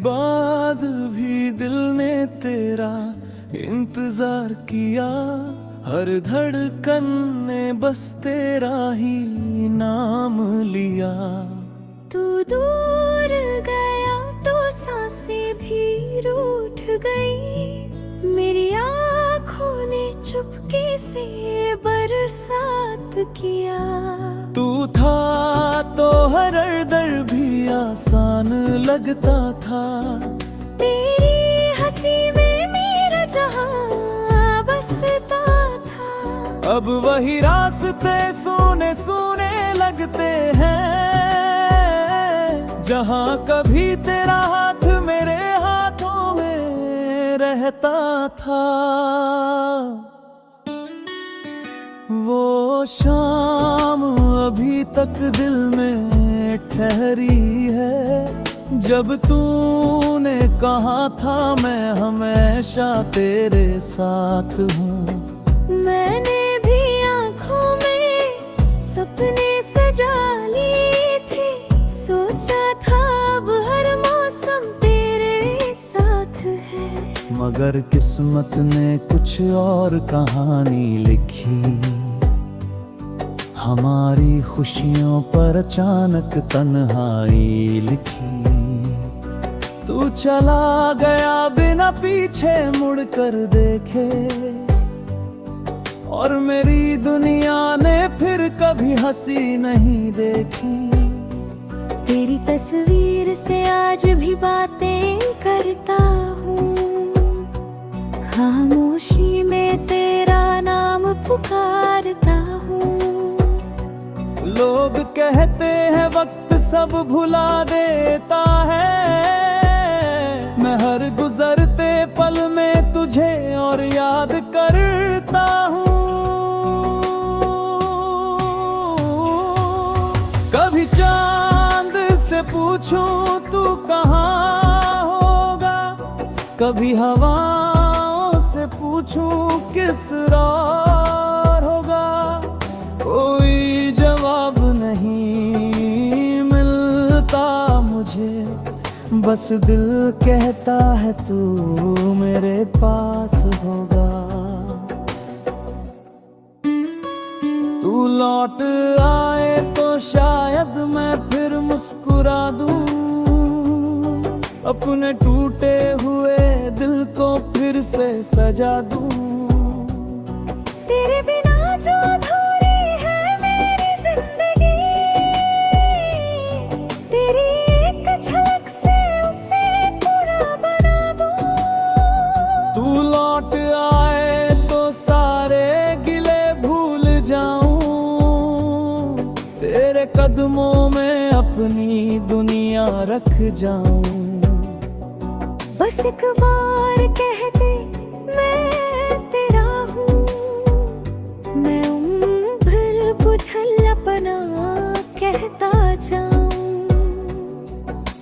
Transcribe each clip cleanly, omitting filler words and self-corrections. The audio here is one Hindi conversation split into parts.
बाद भी दिल ने तेरा इंतजार किया, हर धड़कन ने बस तेरा ही नाम लिया। तू दूर गया तो सांसें भी रूठ गई, मेरी आँखों ने चुपके से बरसात किया। तू था तो हर दर्द भी आसान लगता था, तेरी हंसी में मेरा जहां बसता था। अब वही रास्ते सोने सोने लगते हैं, जहां कभी तेरा हाथ मेरे हाथों में रहता था। वो शाम अभी तक दिल में ठहरी है, जब तूने कहा था मैं हमेशा तेरे साथ हूँ। मैंने भी आँखों में सपने सजा लिए थे, सोचा था अब हर मौसम तेरे साथ है। मगर किस्मत ने कुछ और कहानी लिखी, हमारी खुशियों पर अचानक तन्हाई लिखी। तू चला गया बिना पीछे मुड़कर देखे, और मेरी दुनिया ने फिर कभी हंसी नहीं देखी। तेरी तस्वीर से आज भी बातें करता हूँ, खामोशी में तेरा नाम पुकारता हूँ। लोग कहते हैं वक्त सब भुला देता है, मैं हर गुजरते पल में तुझे और याद करता हूँ। कभी चांद से पूछूं तू कहाँ होगा, कभी हवाओं से पूछूं किस राह होगा, कोई जवाब नहीं मिलता मुझे, बस दिल कहता है तू मेरे पास होगा। तू लौट आए तो शायद मैं फिर मुस्कुरा दूं, अपने टूटे हुए दिल को फिर से सजा दूं। तेरे बिना जो अधूरी है मेरी जिंदगी, तेरी एक झलक से उसे पूरा बना दूं। तू लौट आए तो सारे गिले भूल जाऊं, तेरे कदमों में अपनी दुनिया रख जाऊं। बस एक बार कह दे मैं तेरा हूँ, मैं उम्र बुझल अपना कहता जाऊं।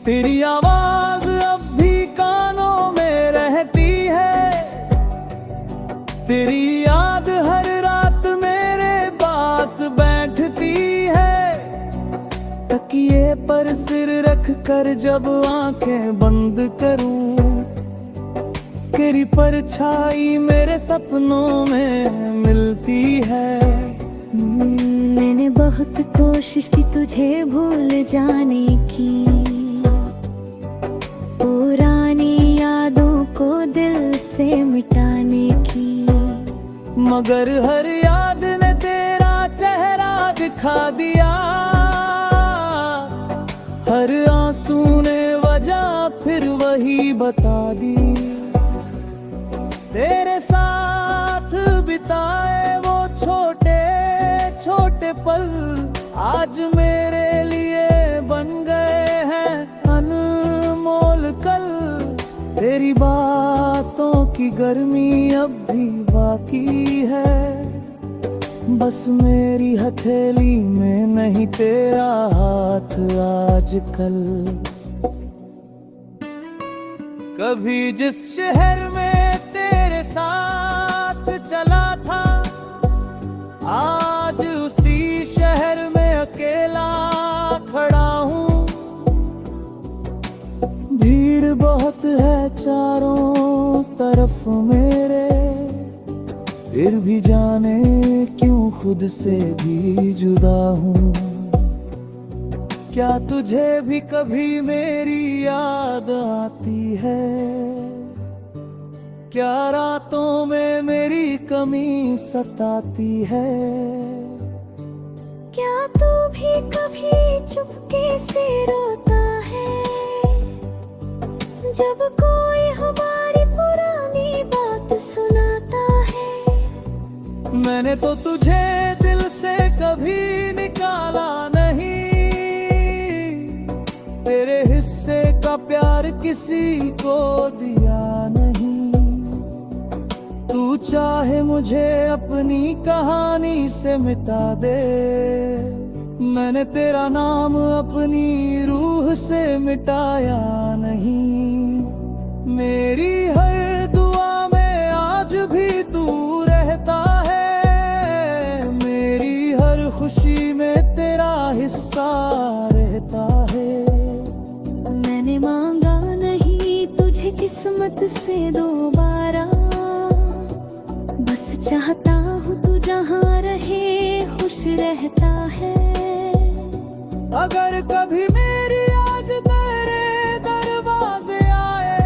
तेरी आवाज अब भी कानों में रहती है, तेरी याद हर रात मेरे पास बैठती है। तकिए पर सिर रख कर जब आंखें बंद करूं, तेरी परछाई मेरे सपनों में मिलती है। मैंने बहुत कोशिश की तुझे भूल जाने की, पुरानी यादों को दिल से मिटाने की, मगर हर याद ने तेरा चेहरा दिखा दिया, हर आंसू ने वजह फिर वही बता दी। तेरे साथ बिताए वो छोटे छोटे पल आज मेरे लिए बन गए हैं अनमोल कल। तेरी बातों की गर्मी अब भी बाकी है, बस मेरी हथेली में नहीं तेरा हाथ आजकल। कभी जिस शहर में तेरे साथ चला था, आज उसी शहर में अकेला खड़ा हूँ। भीड़ बहुत है चारों तरफ मेरे, फिर भी जाने क्यों खुद से भी जुदा हूँ। क्या तुझे भी कभी मेरी याद आती है? क्या रातों में मेरी कमी सताती है? क्या तू भी कभी चुपके से रोता है जब कोई हमारी पुरानी बात सुनाता है? मैंने तो तुझे दिल से कभी निकाला नहीं, तेरे हिस्से का प्यार किसी को दिया नहीं। तू चाहे मुझे अपनी कहानी से मिटा दे, मैंने तेरा नाम अपनी रूह से मिटाया नहीं। मेरी हर दुआ में आज भी तू रहता है, मेरी हर खुशी में तेरा हिस्सा रहता है। मैंने मांगा नहीं तुझे किस्मत से दोबारा, बस चाहता हूँ तू जहाँ रहे खुश रहता है। अगर कभी मेरी आज तेरे दरवाजे आए,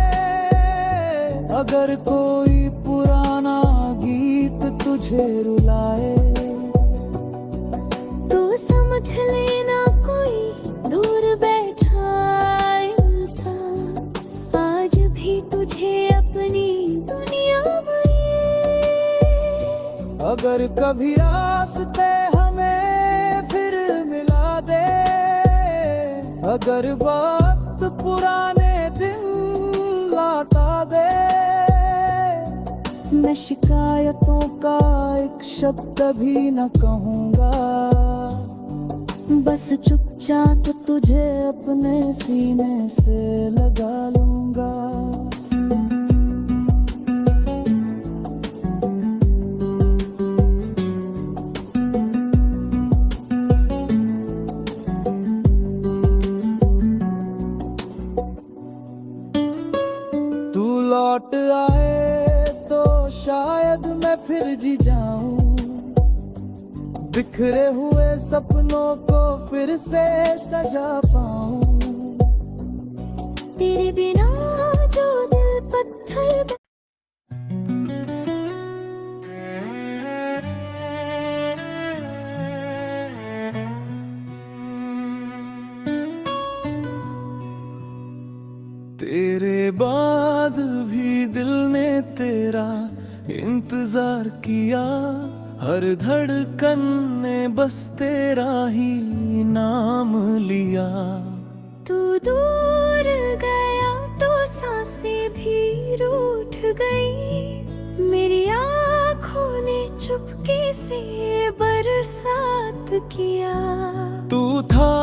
अगर कोई पुराना गीत तुझे रुलाए, तो समझ लेना कोई दूर बैठा इंसान आज भी तुझे अपनी दुनिया में। अगर कभी रास्ते हमें फिर मिला दे, अगर वक्त पुराने दिन लौटा दे, मैं शिकायतों का एक शब्द भी न कहूँगा, बस चुपचाप तुझे अपने सीने से लगा लूँगा। तू लौट आए तो शायद मैं फिर जी जाऊं, बिखरे हुए सपनों को फिर से सजा पाऊं। तेरे बिना जो दिल पत्थर तेरे बाद भी दिल ने तेरा इंतजार किया, हर धड़कन ने बस तेरा ही नाम लिया। तू दूर गया तो सांसें भी रूठ गई, मेरी आँखों ने चुपके से बरसात किया। तू था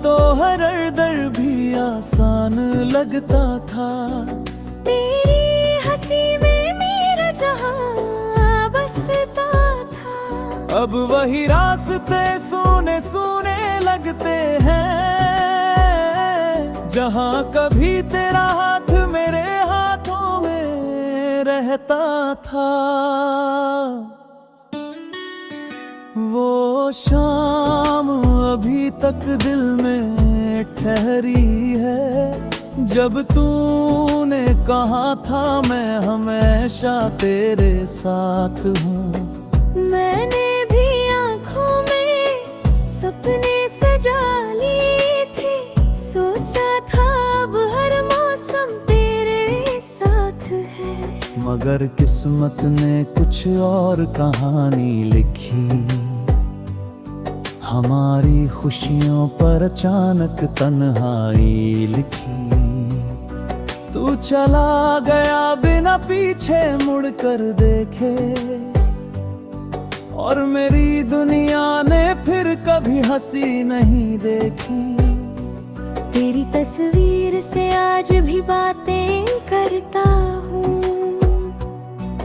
तो हर दर्द भी आसान लगता था, तेरी हंसी में मेरा जहां बसता था। अब वही रास्ते सोने सोने लगते हैं, जहाँ कभी तेरा हाथ मेरे हाथों में रहता था। वो शाम अभी तक दिल में ठहरी है, जब तूने कहा था मैं हमेशा तेरे साथ हूँ। मैंने भी आँखों में सपने सजा लिए थे, सोचा था अब हर मौसम तेरे साथ है। मगर किस्मत ने कुछ और कहानी लिखी, हमारी खुशियों पर अचानक तन्हाई लिखी। तू चला गया बिना पीछे मुड़कर देखे, और मेरी दुनिया ने फिर कभी हंसी नहीं देखी। तेरी तस्वीर से आज भी बातें करता हूँ,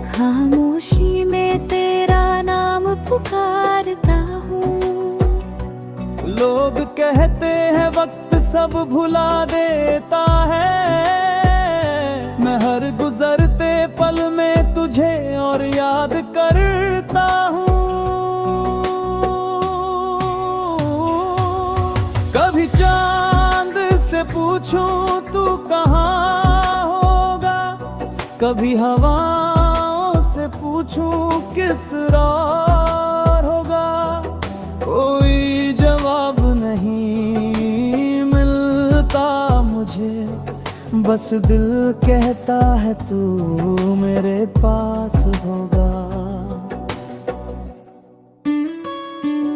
खामोशी में तेरा नाम पुकारता हूँ। लोग कहते हैं वक्त सब भुला देता है, हर गुजरते पल में तुझे और याद करता हूँ। कभी चांद से पूछूं तू कहाँ होगा, कभी हवाओं से पूछूं किस राह होगा, कोई जवाब नहीं मिलता मुझे, बस दिल कहता है तू मेरे पास होगा।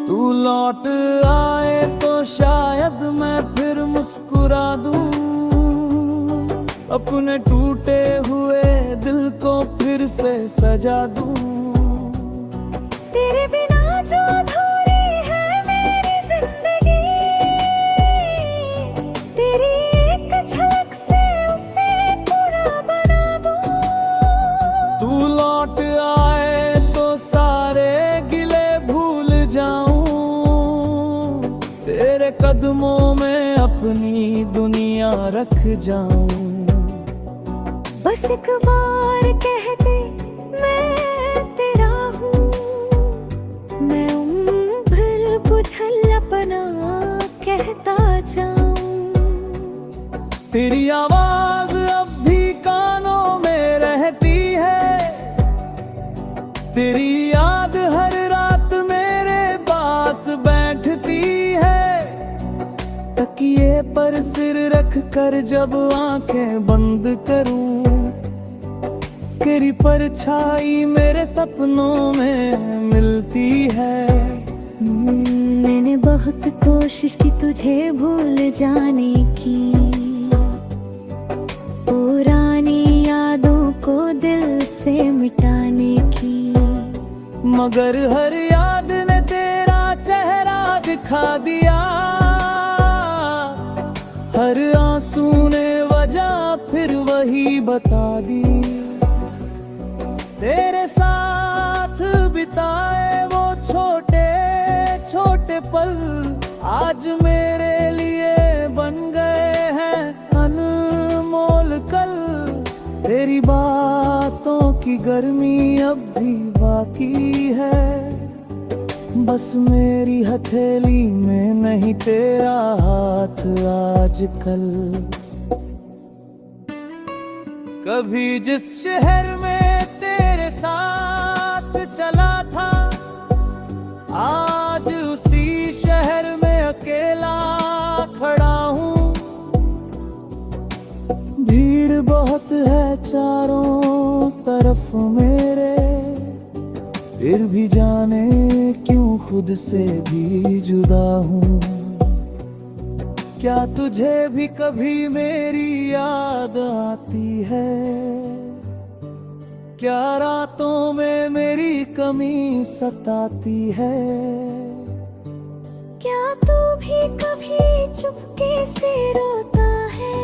तू लौट आए तो शायद मैं फिर मुस्कुरा दूं, अपने टूटे हुए दिल को फिर से सजा दूं। तेरे बिना जो अधूरी है मेरी जिंदगी, तेरी एक झलक से उसे पूरा बना दूं। तू लौट आए तो सारे गिले भूल जाऊं, तेरे कदमों में अपनी दुनिया रख जाऊं। बस एक बार कह दे मैं तेरा हूँ, मैं उम्र बुझल अपना कहता जाऊं। तेरी आवाज अब भी कानों में रहती है, तेरी याद हर रात मेरे पास बैठती है। तकिए पर सिर रख कर जब आंखें बंद करूं, तेरी परछाई मेरे सपनों में मिलती है। मैंने बहुत कोशिश की तुझे भूल जाने की, पुरानी यादों को दिल से मिटाने की, मगर हर याद ने तेरा चेहरा दिखा दिया, हर आंसू ने वजह फिर वही बता दी। तेरे साथ बिताए वो छोटे छोटे पल आज मेरे लिए बन गए हैं अनमोल कल। तेरी बातों की गर्मी अब भी बाकी है, बस मेरी हथेली में नहीं तेरा हाथ आजकल। कभी जिस शहर में तेरे साथ चला था, आज उसी शहर में अकेला खड़ा हूँ। भीड़ बहुत है चारों तरफ मेरे, फिर भी जाने क्यों खुद से भी जुदा हूँ। क्या तुझे भी कभी मेरी याद आती है, क्या रातों में मेरी कमी सताती है। क्या तू भी कभी चुपके से रोता है,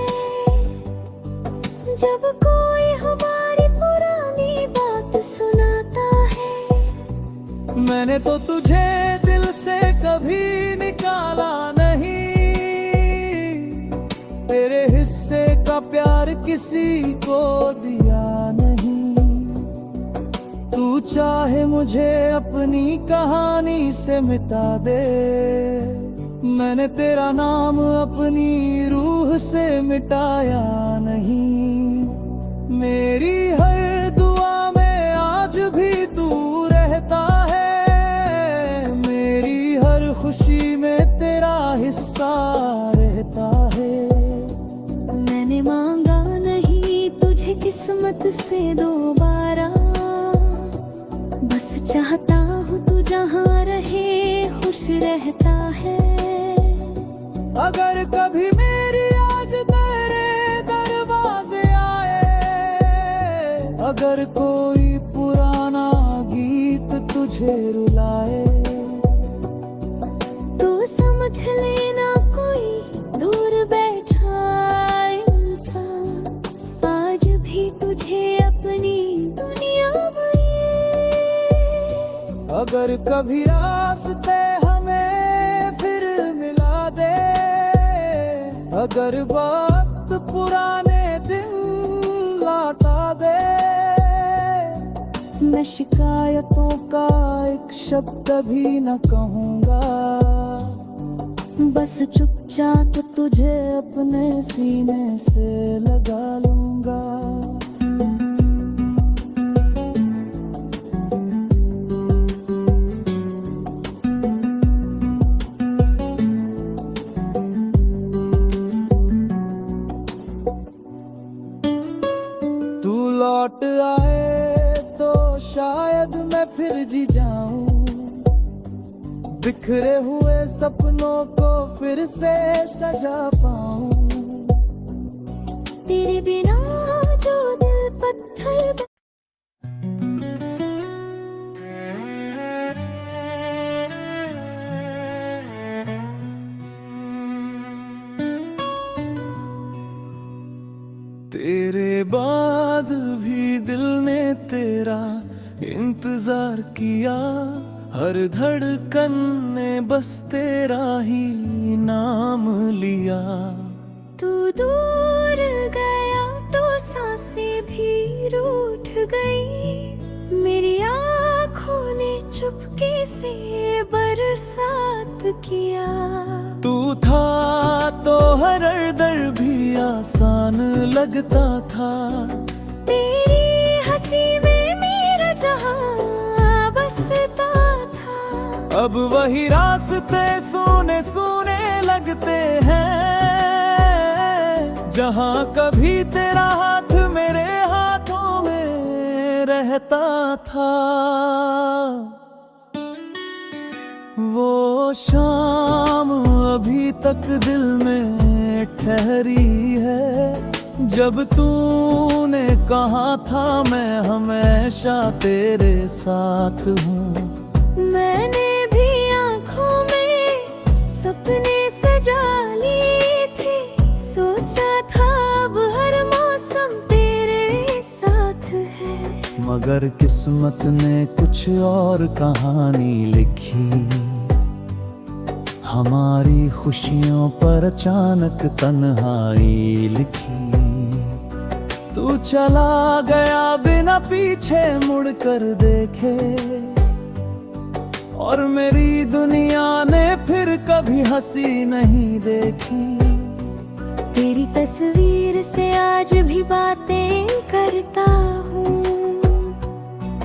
जब कोई हमारी पुरानी बात सुनाता है। मैंने तो तुझे दिल से कभी निकाला नहीं, तेरे हिस्से का प्यार किसी को दिया नहीं। तू चाहे मुझे अपनी कहानी से मिटा दे, मैंने तेरा नाम अपनी रूह से मिटाया नहीं। मेरी हर दुआ में आज भी तू रहता है, मेरी हर खुशी में तेरा हिस्सा रहता है। मैंने मांगा नहीं तुझे किस्मत से दोबारा, बस चाहता हूँ तू जहाँ रहे खुश रहता है। अगर कभी मेरी आज तेरे दरवाजे आए, अगर कोई पुराना गीत तुझे रुलाए, तो समझ लेना कोई दूर बैठा इंसान आज भी तुझे अपनी दुनिया में। अगर कभी रास्ते हमें फिर मिला दे, अगर वक्त पुराने दिन लौटा दे। मैं शिकायतों का एक शब्द भी न कहूँगा, बस चुपचाप तुझे अपने सीने से लगा लूँगा। तू लौट आए तो शायद मैं फिर जी जाऊं, बिखरे हुए सपनों को फिर से सजा पाऊं। तेरे बिना जो दिल पत्थर तेरे बाद भी दिल ने तेरा इंतजार किया, हर धड़कन ने बस तेरा ही नाम लिया। तू दूर गया तो सांसें भी रूठ गई, मेरी आँखों ने चुपके से बरसात किया। तू था तो हर दर्द भी आसान लगता था, तेरी हंसी में मेरा जहां बसता था। अब वही रास्ते सोने सोने लगते हैं, जहाँ कभी तेरा हाथ मेरे हाथों में रहता था। वो शाम अभी तक दिल में ठहरी है, जब तूने कहा था मैं हमेशा तेरे साथ हूँ। मैंने भी आँखों में सपने सजा लिए थे, सोचा था अब हर मौसम तेरे साथ है। मगर किस्मत ने कुछ और कहानी लिखी, हमारी खुशियों पर अचानक तन्हाई लिखी। तू चला गया बिना पीछे मुड़कर देखे, और मेरी दुनिया ने फिर कभी हंसी नहीं देखी। तेरी तस्वीर से आज भी बातें करता हूँ,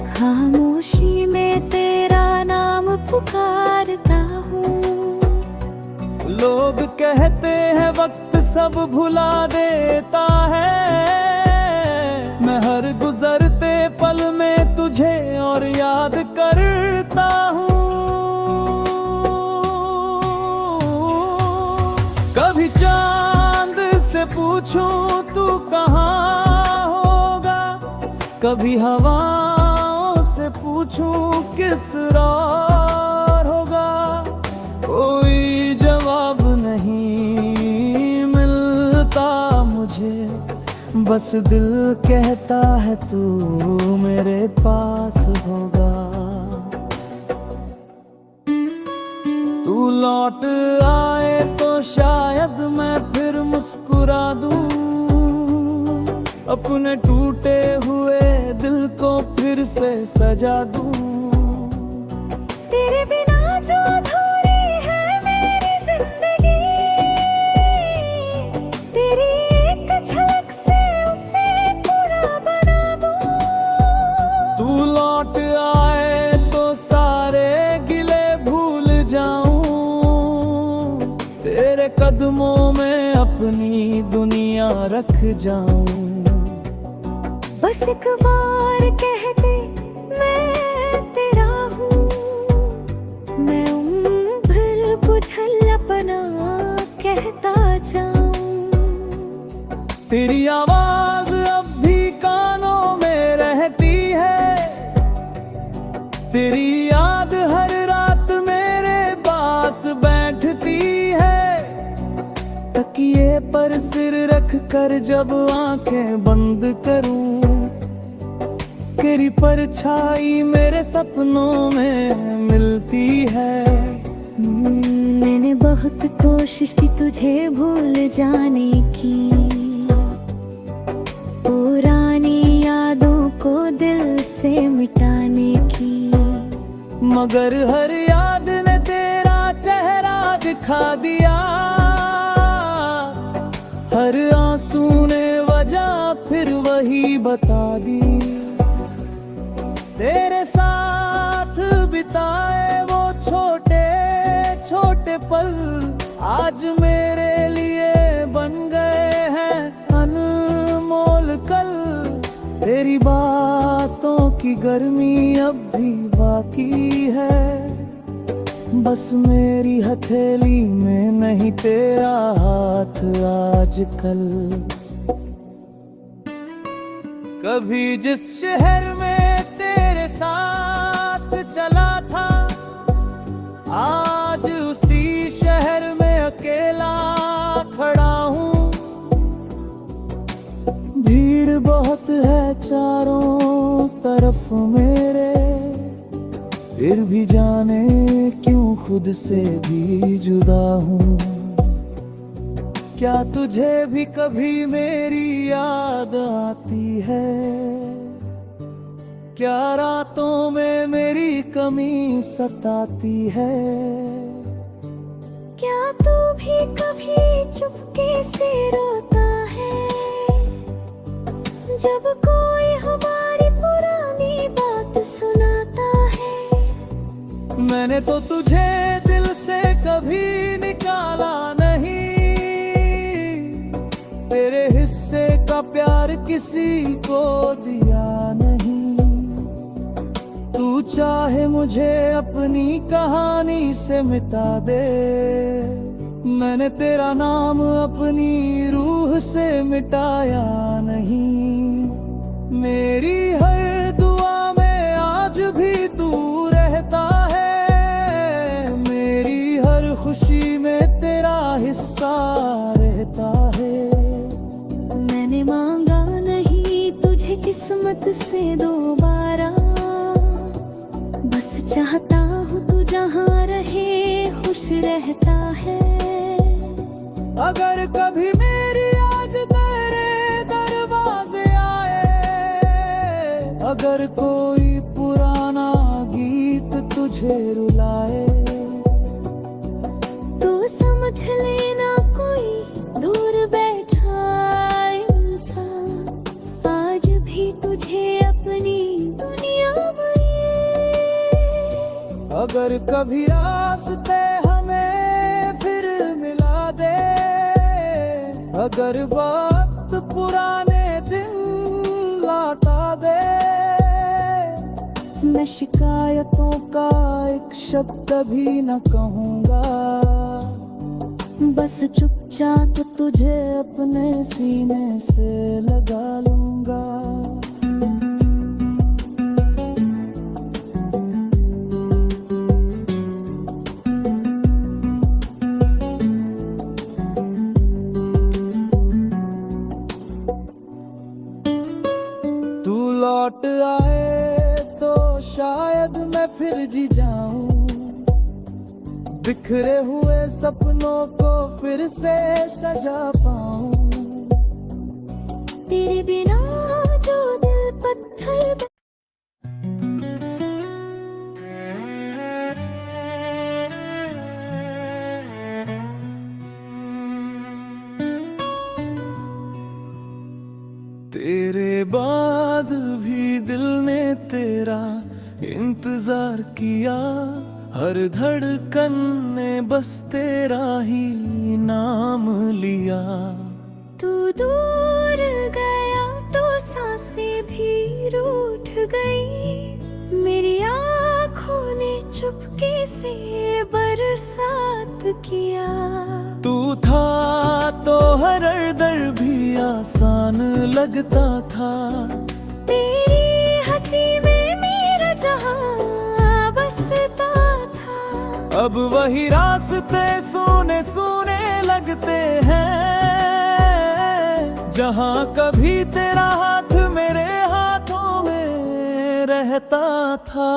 खामोशी में तेरा नाम पुकारता हूँ। लोग कहते हैं वक्त सब भुला देता है, मैं हर गुजरते पल में तुझे और याद करता हूँ। कभी चांद से पूछूं तू कहाँ होगा, कभी हवाओं से पूछूं किस राह होगा। कोई जवाब नहीं मिलता मुझे, बस दिल कहता है तू मेरे पास होगा। तू लौट आए तो शायद मैं फिर मुस्कुरा दूं, अपने टूटे हुए दिल को फिर से सजा दूं। तेरे बिना जो अधूरी है मेरी जिंदगी, तेरी एक झलक से उसे पूरा बना दूं। तू लौट आए तो सारे गिले भूल जाऊं, तेरे कदमों में अपनी दुनिया रख जाऊं। बस एक बार कह दे मैं तेरा हूँ, मैं उम्र बुझल अपना कहता जाऊं। तेरी आवाज अब भी कानों में रहती है, तेरी याद हर रात मेरे पास बैठती है। तकिए पर सिर रख कर जब आंखें बंद करूं, तेरी परछाई मेरे सपनों में मिलती है। मैंने बहुत कोशिश की तुझे भूल जाने की, पुरानी मगर हर याद ने तेरा चेहरा दिखा दिया। हर आंसू ने वजह फिर वही बता दी। तेरे साथ बिताए वो छोटे छोटे पल आज मेरे लिए बन गए हैं अनमोल कल। तेरी बातों की गर्मी अब भी बाकी है, बस मेरी हथेली में नहीं तेरा हाथ आजकल। कभी जिस शहर में तेरे साथ चला था, आज उसी शहर में अकेला खड़ा हूँ। भीड़ बहुत है चारों तरफ मेरे, फिर भी जाने क्यों खुद से भी जुदा हूँ। क्या तुझे भी कभी मेरी याद आती है? क्या रातों में मेरी कमी सताती है? क्या तू भी कभी चुपके से रोता है जब कोई हमारी पुरानी बात सुनाता है? मैंने तो तुझे दिल से कभी निकाला नहीं, तेरे हिस्से का प्यार किसी को दिया नहीं। तू चाहे मुझे अपनी कहानी से मिटा दे, मैंने तेरा नाम अपनी रूह से मिटाया नहीं। मेरी हर दुआ में आज भी तू रहता है, मेरी हर खुशी में तेरा हिस्सा रहता है। मैंने मांगा नहीं तुझे किस्मत से दोबारा, बस चाहता हूँ तू जहाँ रहे खुश रहता है। अगर कभी मेरी आज तेरे दरवाजे आए, अगर कोई पुराना गीत तुझे रुलाए, तो समझ लेना कोई दूर बैठा इंसान आज भी तुझे अपनी दुनिया बनी। अगर कभी रास्ते हमें फिर मिला दे, अगर वक्त पुराने दिन लौटा दे, मैं शिकायतों का एक शब्द भी न कहूँगा, बस चुपचाप तुझे अपने सीने से लगा लूँगा। तू लौट आए तो शायद मैं फिर जी जाऊं, बिखरे हुए सपनों को फिर से सजा पाऊं। तेरे बिना जो दिल पत्थर तेरे बाद भी दिल ने तेरा इंतजार किया, हर धड़कन ने बस तेरा ही नाम लिया। तू दूर गया तो सांसें भी रूठ गई, मेरी आँखों ने चुपके से बरसात किया। तू था तो हर दर भी आसान लगता था, तेरी हंसी में मेरा जहां बसता था। अब वही रास्ते सोने सोने लगते हैं, जहाँ कभी तेरा हाथ मेरे हाथों में रहता था।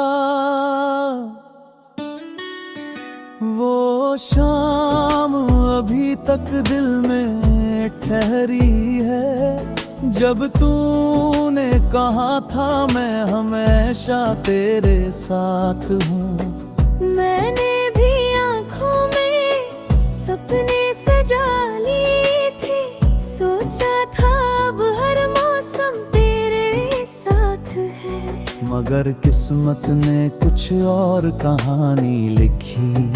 वो शाम अभी तक दिल में ठहरी है, जब तूने कहा था मैं हमेशा तेरे साथ हूँ, मैंने भी आँखों में सपने सजा लिए थे। सोचा था अब हर मौसम तेरे साथ है। मगर किस्मत ने कुछ और कहानी लिखी।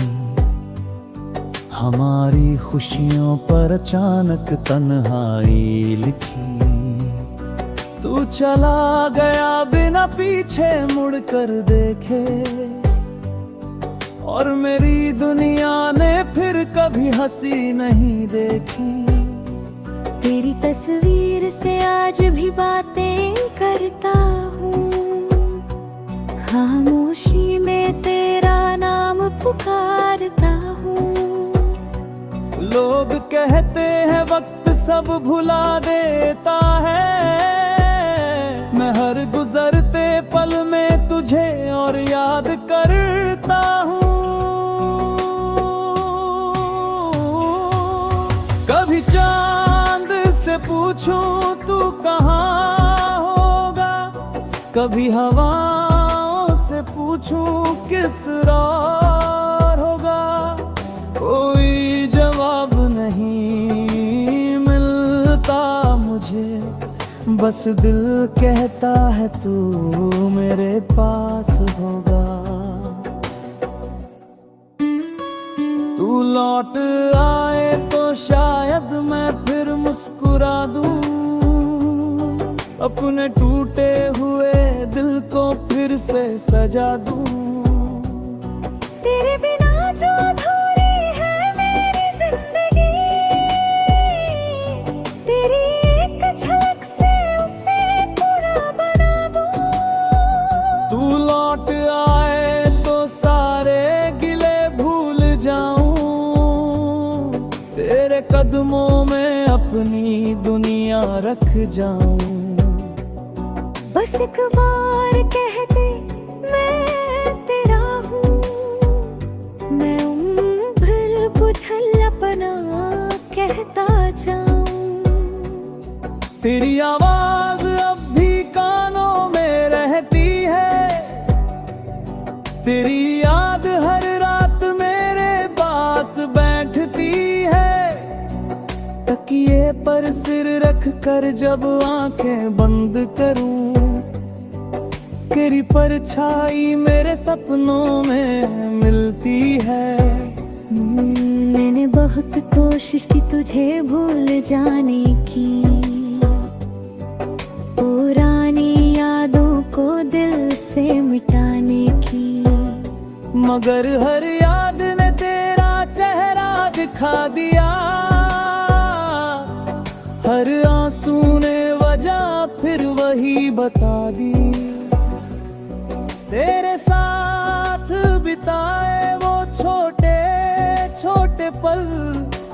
हमारी खुशियों पर अचानक तन्हाई लिखी। तू चला गया बिना पीछे मुड़कर देखे, और मेरी दुनिया ने फिर कभी हंसी नहीं देखी। तेरी तस्वीर से आज भी बातें करता हूँ, खामोशी में तेरा नाम पुकारता हूँ। लोग कहते हैं वक्त सब भुला देता है, मैं हर गुजरते पल में तुझे और याद करता हूँ। कभी चांद से पूछूं तू कहाँ होगा, कभी हवाओं से पूछूं किस राह होगा। कोई जवाब नहीं मिलता मुझे, बस दिल कहता है तू मेरे पास होगा। तू लौट आए तो शायद मैं फिर मुस्कुरा दूं, अपने टूटे हुए दिल को फिर से सजा दूं। तेरे बिना जो अधूरी है मेरी जिंदगी, तेरी एक झलक से उसे पूरा बना दूं। तू लौट आए तो सारे गिले भूल जाऊं, तेरे कदमों में अपनी दुनिया रख जाऊं। बस एक बार कह दे मैं तेरा हूँ, मैं उम्र बुझल अपना कहता जाऊं। तेरी आवाज अब भी कानों में रहती है, तेरी याद हर रात मेरे पास बैठती है। तकिए पर सिर रख कर जब आंखें बंद करूं, तेरी परछाई मेरे सपनों में मिलती है। मैंने बहुत कोशिश की तुझे भूल जाने की, पुरानी यादों को दिल से मिटाने की। मगर हर याद ने तेरा चेहरा दिखा दिया, हर आंसू ने वजह फिर वही बता दी। तेरे साथ बिताए वो छोटे छोटे पल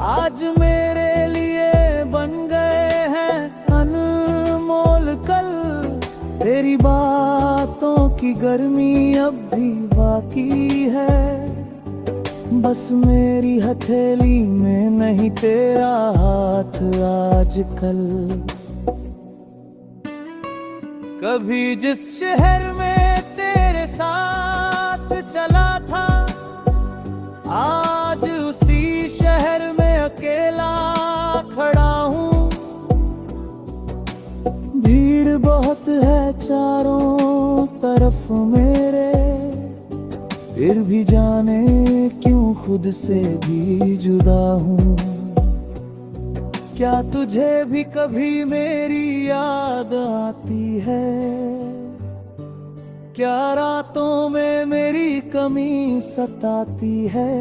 आज मेरे लिए बन गए हैं अनमोल कल। तेरी बातों की गर्मी अब भी बाकी है, बस मेरी हथेली में नहीं तेरा हाथ आजकल। कभी जिस शहर में तेरे साथ चला था, आज उसी शहर में अकेला खड़ा हूँ। भीड़ बहुत है चारों तरफ मेरे, फिर भी जाने क्यों खुद से भी जुदा हूँ। क्या तुझे भी कभी मेरी याद आती है? क्या रातों में मेरी कमी सताती है?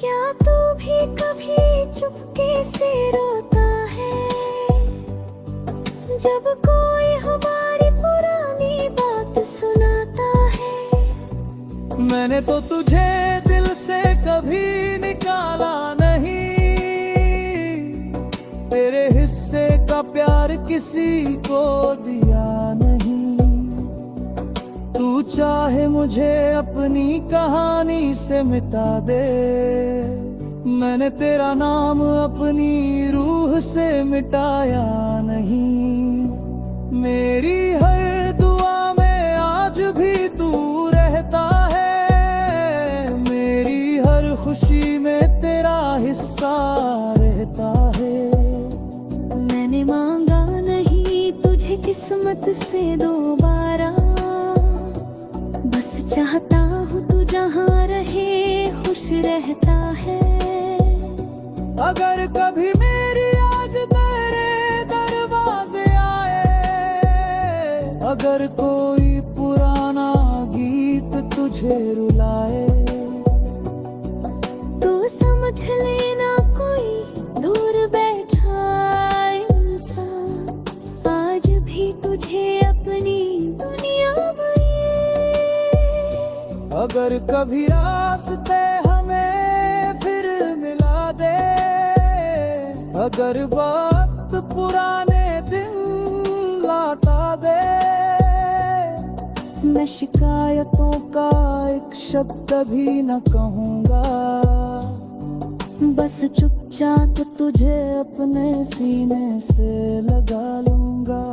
क्या तू भी कभी चुपके से रोता है, जब कोई हमारी पुरानी बात सुनाता है? मैंने तो तुझे दिल से कभी निकाला नहीं, तेरे हिस्से का प्यार किसी को दिया नहीं। तू चाहे मुझे अपनी कहानी से मिटा दे, मैंने तेरा नाम अपनी रूह से मिटाया नहीं। मेरी हर दुआ में आज भी तू रहता है, मेरी हर खुशी में तेरा हिस्सा रहता है। मैंने मांगा नहीं तुझे किस्मत से दोबारा, बस चाहता हूँ तू जहाँ रहे खुश रहता है। अगर कभी मेरी आज तेरे दरवाजे आए, अगर कोई पुराना गीत तुझे रुलाए, तो समझ लेना कोई दूर बैठा इंसान आज भी तुझे अपनी दुनिया में। अगर कभी रास्ते हमें फिर मिला दे, अगर वक्त पुराने दिन लौटा दे, मैं शिकायतों का एक शब्द भी न कहूँगा, बस चुपचाप तुझे अपने सीने से लगा लूँगा।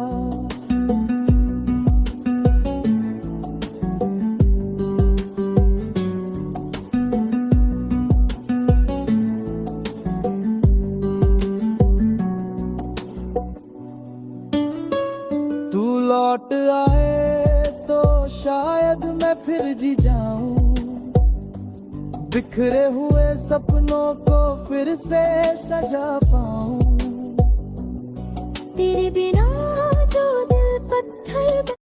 तू लौट आए तो शायद मैं फिर जी जाऊं, बिखरे हुए सपनों को फिर से सजा पाऊं। तेरे बिना जो दिल पत्थर